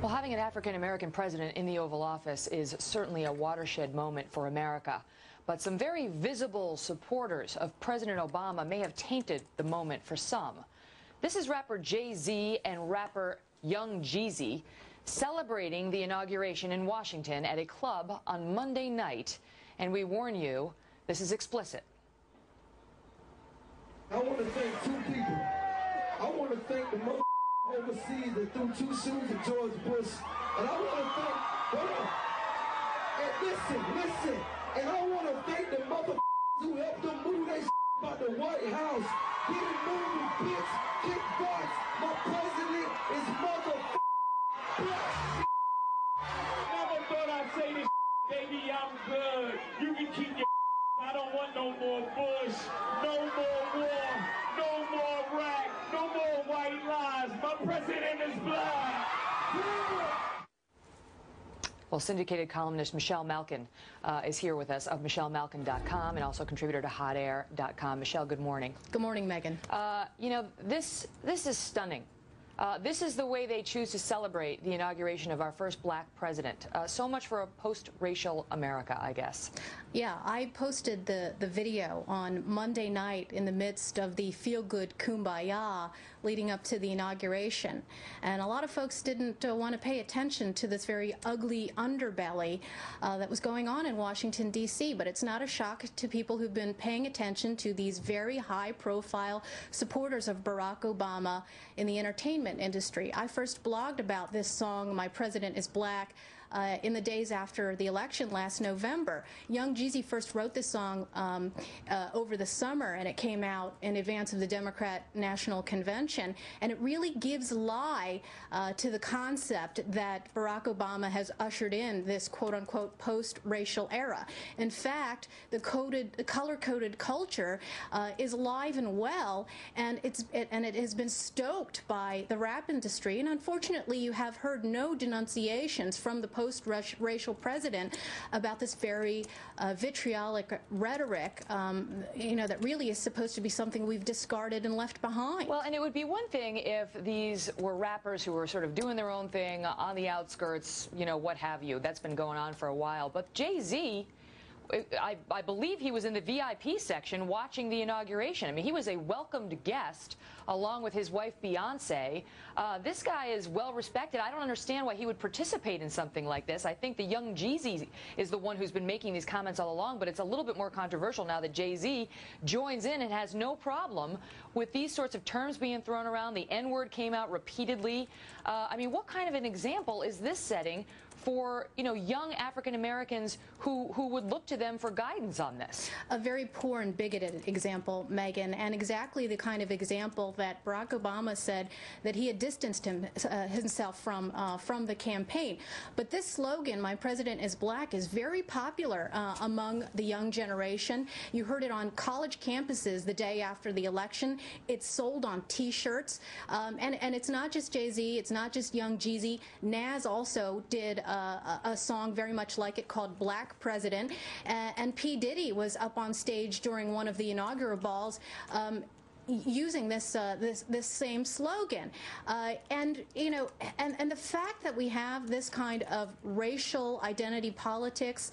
Well, having an African-American president in the Oval Office is certainly a watershed moment for America. But some very visible supporters of President Obama may have tainted the moment for some. This is rapper Jay-Z and rapper young Jeezy celebrating the inauguration in Washington at a club on Monday night. And we warn you, this is explicit. I want to thank two people. I want to thank the mother overseas that threw 2 shoes at George Bush. And I want to thank, hold on. And listen. And I want to thank the mother who helped them move their about the White House. Get it moving, bitch. Kick butts. My president is mother black. Never thought I'd say this, baby. I'm good. You can keep your. I don't want no more Bush, no more war, no more Iraq, no more white lies. My president is black. Well, syndicated columnist Michelle Malkin is here with us of MichelleMalkin.com and also contributor to HotAir.com. Michelle, good morning. Good morning, Megan. You know, this is stunning. This is the way they choose to celebrate the inauguration of our first black president. So much for a post-racial America, I guess. Yeah, I posted the video on Monday night in the midst of the feel-good kumbaya leading up to the inauguration. And a lot of folks didn't want to pay attention to this very ugly underbelly that was going on in Washington, D.C. But it's not a shock to people who've been paying attention to these very high-profile supporters of Barack Obama in the entertainment industry. I first blogged about this song, My President is Black, in the days after the election last November. Young Jeezy first wrote this song over the summer, and it came out in advance of the Democrat National Convention, and it really gives lie to the concept that Barack Obama has ushered in this quote-unquote post-racial era. In fact, the color-coded culture is alive and well, and it has been stoked by the rap industry, and unfortunately you have heard no denunciations from the post-racial president about this very vitriolic rhetoric, you know, that really is supposed to be something we've discarded and left behind. Well, and it would be one thing if these were rappers who were sort of doing their own thing on the outskirts, you know, what have you. That's been going on for a while. But Jay-Z, I believe he was in the VIP section watching the inauguration. I mean, he was a welcomed guest along with his wife, Beyonce. This guy is well respected. I don't understand why he would participate in something like this. I think the young Jeezy is the one who's been making these comments all along, but it's a little bit more controversial now that Jay-Z joins in and has no problem with these sorts of terms being thrown around. The N-word came out repeatedly. I mean, what kind of an example is this setting for, you know, young African Americans who would look to them for guidance on this? A very poor and bigoted example, Megan, and exactly the kind of example that Barack Obama said that he had distanced himself from the campaign. But this slogan, "My President is Black," is very popular among the young generation. You heard it on college campuses the day after the election. It's sold on T-shirts, and it's not just Jay-Z, it's not just young Jeezy. Nas also did a song very much like it called Black President, and P. Diddy was up on stage during one of the inaugural balls using this same slogan, and you know, and the fact that we have this kind of racial identity politics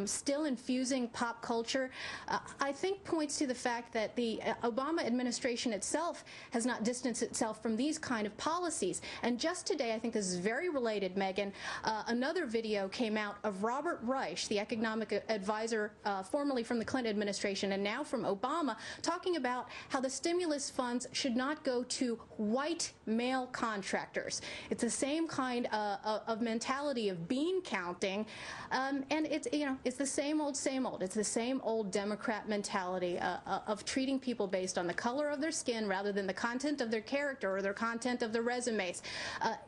still infusing pop culture, I think points to the fact that the Obama administration itself has not distanced itself from these kind of policies. And just today, I think this is very related, Megan, another video came out of Robert Reich, the economic advisor formerly from the Clinton administration and now from Obama, talking about how the stimulus funds should not go to white male contractors. It's the same kind of mentality of bean counting, and it's, you know, it's the same old, same old. It's the same old Democrat mentality of treating people based on the color of their skin rather than the content of their character or their content of their resumes.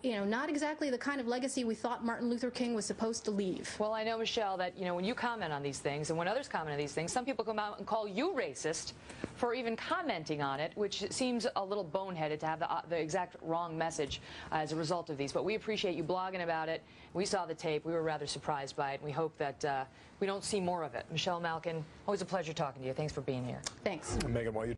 You know, not exactly the kind of legacy we thought Martin Luther King was supposed to leave. Well, I know, Michelle, that, you know, when you comment on these things and when others comment on these things, some people come out and call you racist for even commenting on it, which seems a little boneheaded to have the exact wrong message as a result of these. But we appreciate you blogging about it. We saw the tape. We were rather surprised by it. And we hope that we don't see more of it. Michelle Malkin, always a pleasure talking to you. Thanks for being here. Thanks. Megan, while you